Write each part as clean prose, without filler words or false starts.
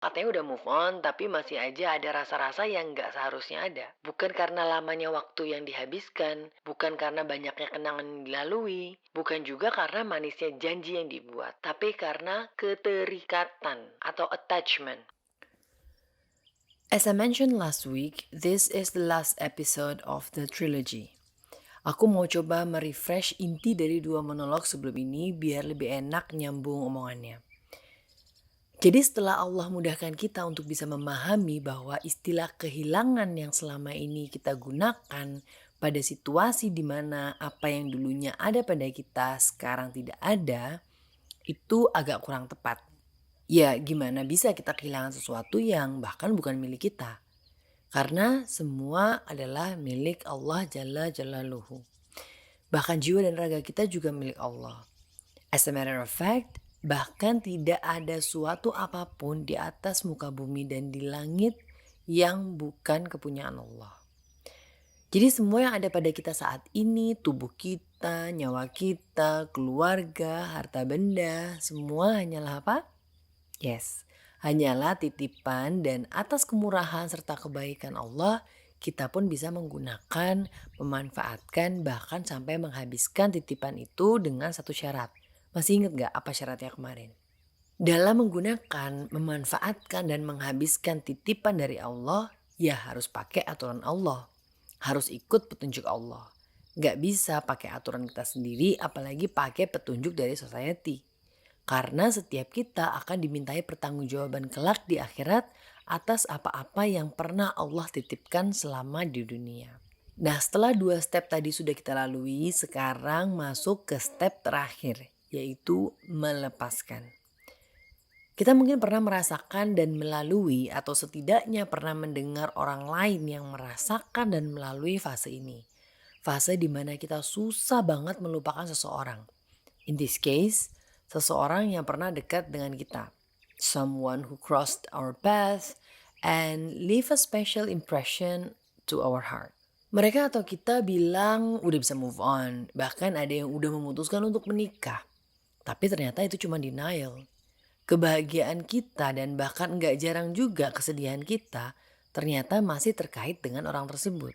Katanya udah move on, tapi masih aja ada rasa-rasa yang nggak seharusnya ada. Bukan karena lamanya waktu yang dihabiskan, bukan karena banyaknya kenangan yang dilalui, bukan juga karena manisnya janji yang dibuat, tapi karena keterikatan atau attachment. As I mentioned last week, this is the last episode of the trilogy. Aku mau coba merefresh inti dari dua monolog sebelum ini biar lebih enak nyambung omongannya. Jadi setelah Allah mudahkan kita untuk bisa memahami bahwa istilah kehilangan yang selama ini kita gunakan pada situasi di mana apa yang dulunya ada pada kita sekarang tidak ada, itu agak kurang tepat. Ya gimana bisa kita kehilangan sesuatu yang bahkan bukan milik kita. Karena semua adalah milik Allah Jalla Jalaluhu. Bahkan jiwa dan raga kita juga milik Allah. As a matter of fact, bahkan tidak ada suatu apapun di atas muka bumi dan di langit yang bukan kepunyaan Allah. Jadi semua yang ada pada kita saat ini, tubuh kita, nyawa kita, keluarga, harta benda, semua hanyalah apa? Yes, hanyalah titipan dan atas kemurahan serta kebaikan Allah, kita pun bisa menggunakan, memanfaatkan, bahkan sampai menghabiskan titipan itu dengan satu syarat. Masih ingat gak apa syaratnya kemarin? Dalam menggunakan, memanfaatkan, dan menghabiskan titipan dari Allah, ya harus pakai aturan Allah. Harus ikut petunjuk Allah. Gak bisa pakai aturan kita sendiri, apalagi pakai petunjuk dari society. Karena setiap kita akan dimintai pertanggungjawaban kelak di akhirat atas apa-apa yang pernah Allah titipkan selama di dunia. Nah, setelah dua step tadi sudah kita lalui, sekarang masuk ke step terakhir, yaitu melepaskan. Kita mungkin pernah merasakan dan melalui atau setidaknya pernah mendengar orang lain yang merasakan dan melalui fase ini. Fase di mana kita susah banget melupakan seseorang. In this case, seseorang yang pernah dekat dengan kita. Someone who crossed our path and leave a special impression to our heart. Mereka atau kita bilang udah bisa move on, bahkan ada yang udah memutuskan untuk menikah. Tapi ternyata itu cuma denial. Kebahagiaan kita dan bahkan nggak jarang juga kesedihan kita ternyata masih terkait dengan orang tersebut.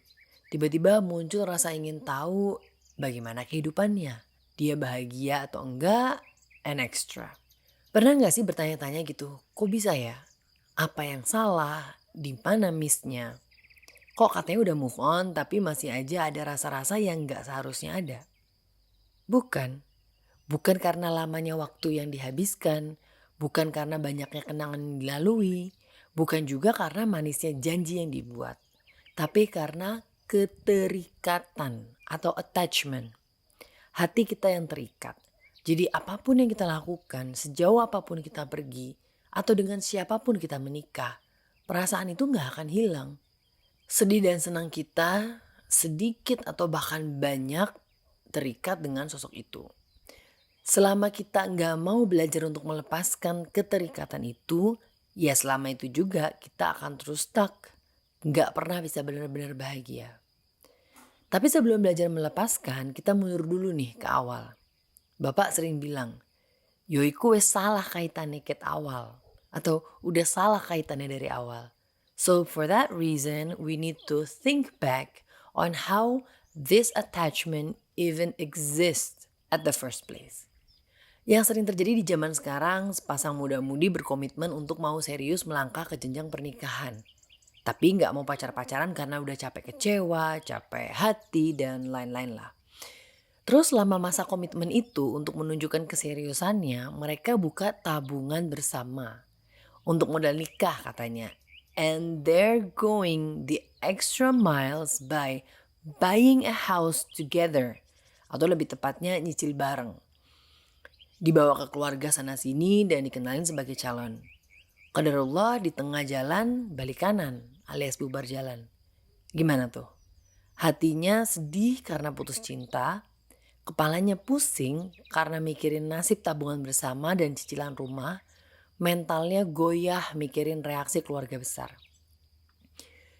Tiba-tiba muncul rasa ingin tahu bagaimana kehidupannya. Dia bahagia atau enggak, and extra. Pernah nggak sih bertanya-tanya gitu, kok bisa ya? Apa yang salah? Di mana miss-nya? Kok katanya udah move on tapi masih aja ada rasa-rasa yang nggak seharusnya ada? Bukan. Bukan karena lamanya waktu yang dihabiskan, bukan karena banyaknya kenangan yang dilalui, bukan juga karena manisnya janji yang dibuat, tapi karena keterikatan atau attachment. Hati kita yang terikat. Jadi apapun yang kita lakukan, sejauh apapun kita pergi, atau dengan siapapun kita menikah, perasaan itu nggak akan hilang. Sedih dan senang kita sedikit atau bahkan banyak terikat dengan sosok itu. Selama kita nggak mau belajar untuk melepaskan keterikatan itu, ya selama itu juga kita akan terus stuck. Nggak pernah bisa benar-benar bahagia. Tapi sebelum belajar melepaskan, kita mundur dulu nih ke awal. Bapak sering bilang, yoiku wes salah kaitannya ket awal. Atau udah salah kaitannya dari awal. So for that reason, we need to think back on how this attachment even exists at the first place. Yang sering terjadi di zaman sekarang, sepasang muda-mudi berkomitmen untuk mau serius melangkah ke jenjang pernikahan. Tapi nggak mau pacar-pacaran karena udah capek kecewa, capek hati, dan lain-lain lah. Terus selama masa komitmen itu untuk menunjukkan keseriusannya, mereka buka tabungan bersama. Untuk modal nikah katanya. And they're going the extra miles by buying a house together. Atau lebih tepatnya nyicil bareng. Dibawa ke keluarga sana sini dan dikenalin sebagai calon. Qadarullah di tengah jalan balik kanan alias bubar jalan. Gimana tuh? Hatinya sedih karena putus cinta, kepalanya pusing karena mikirin nasib tabungan bersama dan cicilan rumah, mentalnya goyah mikirin reaksi keluarga besar.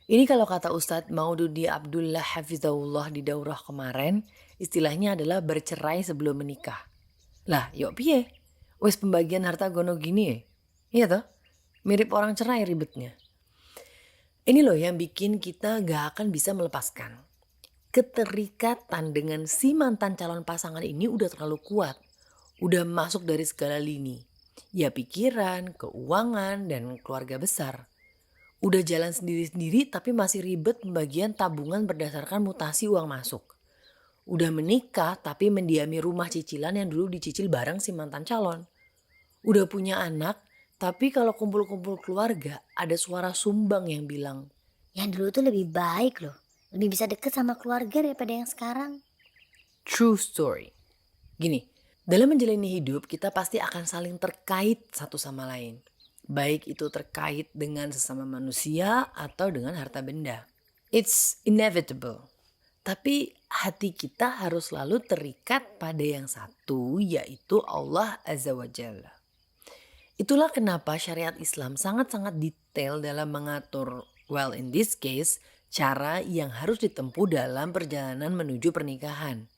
Ini kalau kata Ustadz Maududi Abdullah Hafizahullah di daurah kemarin, istilahnya adalah bercerai sebelum menikah. Lah, yuk piye? Wes pembagian harta gono gini ya? Iya toh? Mirip orang cerai ribetnya. Ini loh yang bikin kita gak akan bisa melepaskan. Keterikatan dengan si mantan calon pasangan ini udah terlalu kuat. Udah masuk dari segala lini. Ya pikiran, keuangan, dan keluarga besar. Udah jalan sendiri-sendiri tapi masih ribet pembagian tabungan berdasarkan mutasi uang masuk. Udah menikah tapi mendiami rumah cicilan yang dulu dicicil bareng si mantan calon. Udah punya anak tapi kalau kumpul-kumpul keluarga ada suara sumbang yang bilang, Yang dulu tuh lebih baik loh. Lebih bisa deket sama keluarga daripada yang sekarang. true story. Gini, dalam menjalani hidup kita pasti akan saling terkait satu sama lain. Baik itu terkait dengan sesama manusia atau dengan harta benda. It's inevitable. Tapi hati kita harus selalu terikat pada yang satu, yaitu Allah Azza wa Jalla. Itulah kenapa syariat Islam sangat-sangat detail dalam mengatur, well in this case, cara yang harus ditempuh dalam perjalanan menuju pernikahan.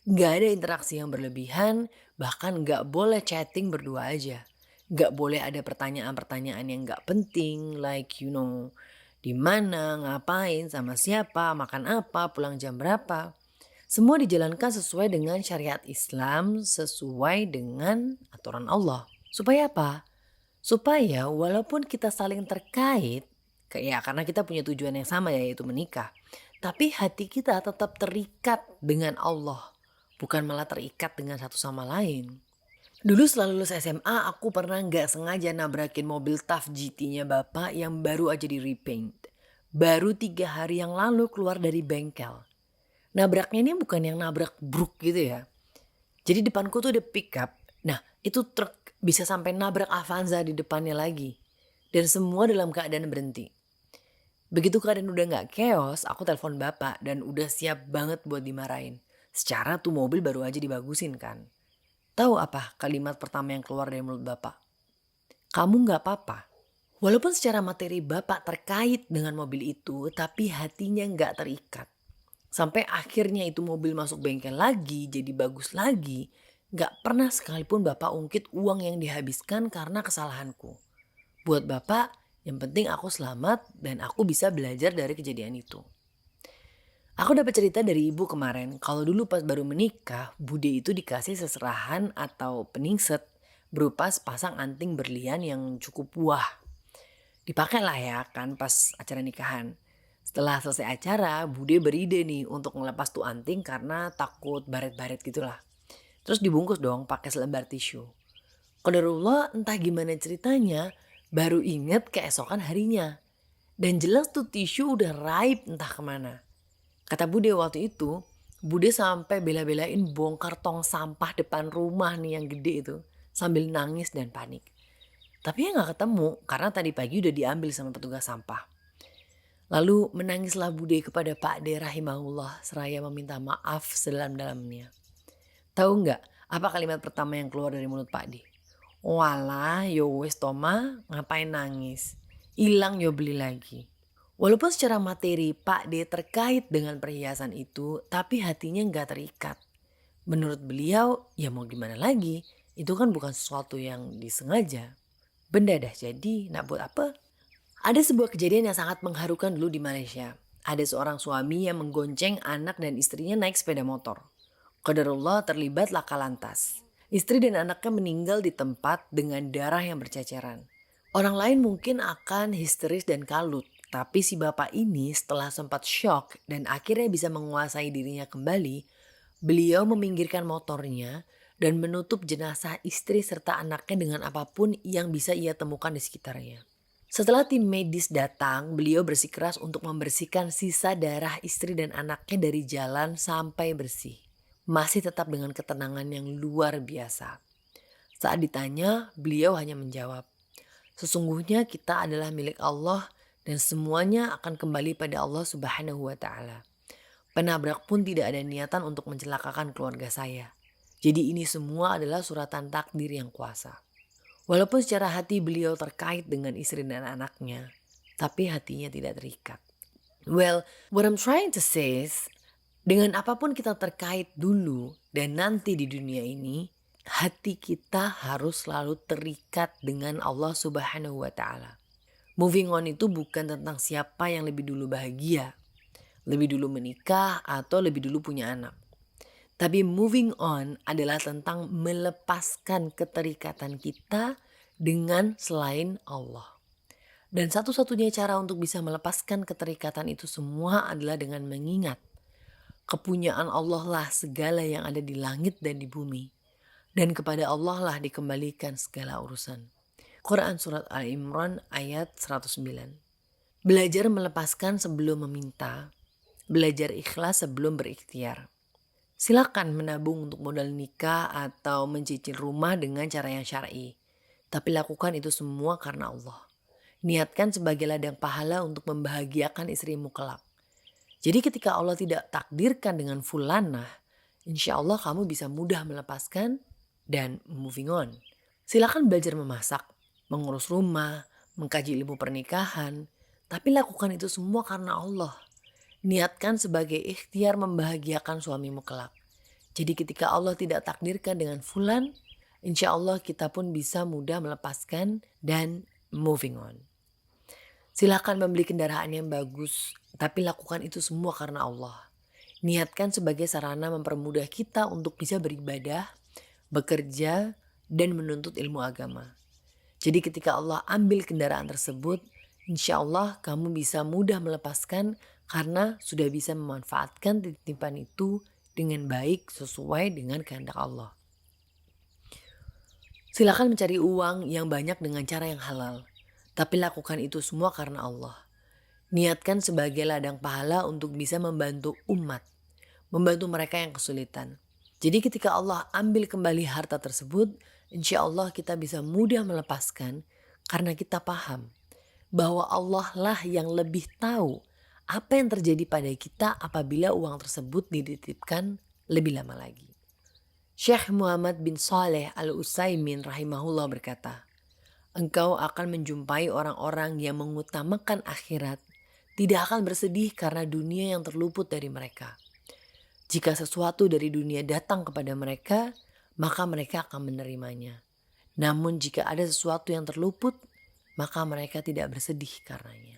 Gak ada interaksi yang berlebihan, bahkan gak boleh chatting berdua aja. Gak boleh ada pertanyaan-pertanyaan yang gak penting, like di mana, ngapain, sama siapa, makan apa, pulang jam berapa. Semua dijalankan sesuai dengan syariat Islam, sesuai dengan aturan Allah. Supaya apa? Supaya walaupun kita saling terkait, karena kita punya tujuan yang sama yaitu menikah, tapi hati kita tetap terikat dengan Allah, bukan malah terikat dengan satu sama lain. Dulu setelah lulus SMA aku pernah gak sengaja nabrakin mobil Tough GT-nya bapak yang baru aja di repaint. Baru 3 hari yang lalu keluar dari bengkel. Nabraknya ini bukan yang nabrak bruk gitu ya. Jadi depanku tuh ada pickup. Nah itu truk bisa sampai nabrak Avanza di depannya lagi. Dan semua dalam keadaan berhenti. Begitu keadaan udah gak chaos, aku telepon bapak dan udah siap banget buat dimarahin. Secara tuh mobil baru aja dibagusin kan. Tahu apa kalimat pertama yang keluar dari mulut bapak? Kamu gak apa-apa. Walaupun secara materi bapak terkait dengan mobil itu, tapi hatinya gak terikat. Sampai akhirnya itu mobil masuk bengkel lagi, jadi bagus lagi. Gak pernah sekalipun bapak ungkit uang yang dihabiskan karena kesalahanku. Buat bapak, yang penting aku selamat dan aku bisa belajar dari kejadian itu. Aku dapat cerita dari ibu kemarin, kalau dulu pas baru menikah, bude itu dikasih seserahan atau peningset berupa sepasang anting berlian yang cukup wah. Dipakai lah ya kan pas acara nikahan. Setelah selesai acara, bude beride nih untuk ngelepas tuh anting karena takut baret-baret gitulah. Terus dibungkus dong pakai selembar tisu. Qadarullah entah gimana ceritanya, baru inget keesokan harinya. Dan jelas tuh tisu udah raib entah kemana. Kata bude waktu itu, bude sampai bela-belain bongkar tong sampah depan rumah nih yang gede itu. Sambil nangis dan panik. Tapi ya gak ketemu karena tadi pagi udah diambil sama petugas sampah. Lalu menangislah bude kepada Pak D rahimahullah seraya meminta maaf sedalam-dalamnya. Tahu gak apa kalimat pertama yang keluar dari mulut Pak D? Walah yo wes Toma ngapain nangis. Hilang yo beli lagi. Walaupun secara materi Pak D terkait dengan perhiasan itu, tapi hatinya gak terikat. Menurut beliau, ya mau gimana lagi, itu kan bukan sesuatu yang disengaja. Benda dah jadi, nak buat apa? Ada sebuah kejadian yang sangat mengharukan dulu di Malaysia. Ada seorang suami yang menggonceng anak dan istrinya naik sepeda motor. Qadarullah terlibat laka lantas. Istri dan anaknya meninggal di tempat dengan darah yang berceceran. Orang lain mungkin akan histeris dan kalut. Tapi si bapak ini setelah sempat shock dan akhirnya bisa menguasai dirinya kembali, beliau meminggirkan motornya dan menutup jenazah istri serta anaknya dengan apapun yang bisa ia temukan di sekitarnya. Setelah tim medis datang, beliau bersikeras untuk membersihkan sisa darah istri dan anaknya dari jalan sampai bersih. Masih tetap dengan ketenangan yang luar biasa. Saat ditanya, beliau hanya menjawab, sesungguhnya kita adalah milik Allah dan semuanya akan kembali pada Allah Subhanahu wa Ta'ala. Penabrak pun tidak ada niatan untuk mencelakakan keluarga saya. Jadi ini semua adalah suratan takdir yang kuasa. Walaupun secara hati beliau terkait dengan istri dan anaknya, tapi hatinya tidak terikat. Well, what I'm trying to say is, dengan apapun kita terkait dulu dan nanti di dunia ini, hati kita harus selalu terikat dengan Allah Subhanahu wa Ta'ala. Moving on itu bukan tentang siapa yang lebih dulu bahagia, lebih dulu menikah, atau lebih dulu punya anak. Tapi moving on adalah tentang melepaskan keterikatan kita dengan selain Allah. Dan satu-satunya cara untuk bisa melepaskan keterikatan itu semua adalah dengan mengingat kepunyaan Allah lah segala yang ada di langit dan di bumi. Dan kepada Allah lah dikembalikan segala urusan. Quran Surat Al-Imran ayat 109. Belajar melepaskan sebelum meminta. Belajar ikhlas sebelum berikhtiar. Silakan menabung untuk modal nikah atau mencicil rumah dengan cara yang syar'i. Tapi lakukan itu semua karena Allah. Niatkan sebagai ladang pahala untuk membahagiakan istrimu kelak. Jadi ketika Allah tidak takdirkan dengan fulanah, insya Allah kamu bisa mudah melepaskan dan moving on. Silakan belajar memasak, mengurus rumah, mengkaji ilmu pernikahan. Tapi lakukan itu semua karena Allah. Niatkan sebagai ikhtiar membahagiakan suamimu kelak. Jadi ketika Allah tidak takdirkan dengan fulan, insya Allah kita pun bisa mudah melepaskan dan moving on. Silakan membeli kendaraan yang bagus, tapi lakukan itu semua karena Allah. Niatkan sebagai sarana mempermudah kita untuk bisa beribadah, bekerja, dan menuntut ilmu agama. Jadi ketika Allah ambil kendaraan tersebut, insya Allah kamu bisa mudah melepaskan karena sudah bisa memanfaatkan titipan itu dengan baik sesuai dengan kehendak Allah. Silakan mencari uang yang banyak dengan cara yang halal. Tapi lakukan itu semua karena Allah. Niatkan sebagai ladang pahala untuk bisa membantu umat. Membantu mereka yang kesulitan. Jadi ketika Allah ambil kembali harta tersebut, insya Allah kita bisa mudah melepaskan karena kita paham bahwa Allah lah yang lebih tahu apa yang terjadi pada kita apabila uang tersebut dititipkan lebih lama lagi. Syekh Muhammad bin Saleh Al-Utsaimin rahimahullah berkata, engkau akan menjumpai orang-orang yang mengutamakan akhirat, tidak akan bersedih karena dunia yang terluput dari mereka. Jika sesuatu dari dunia datang kepada mereka, maka mereka akan menerimanya. Namun jika ada sesuatu yang terluput, maka mereka tidak bersedih karenanya.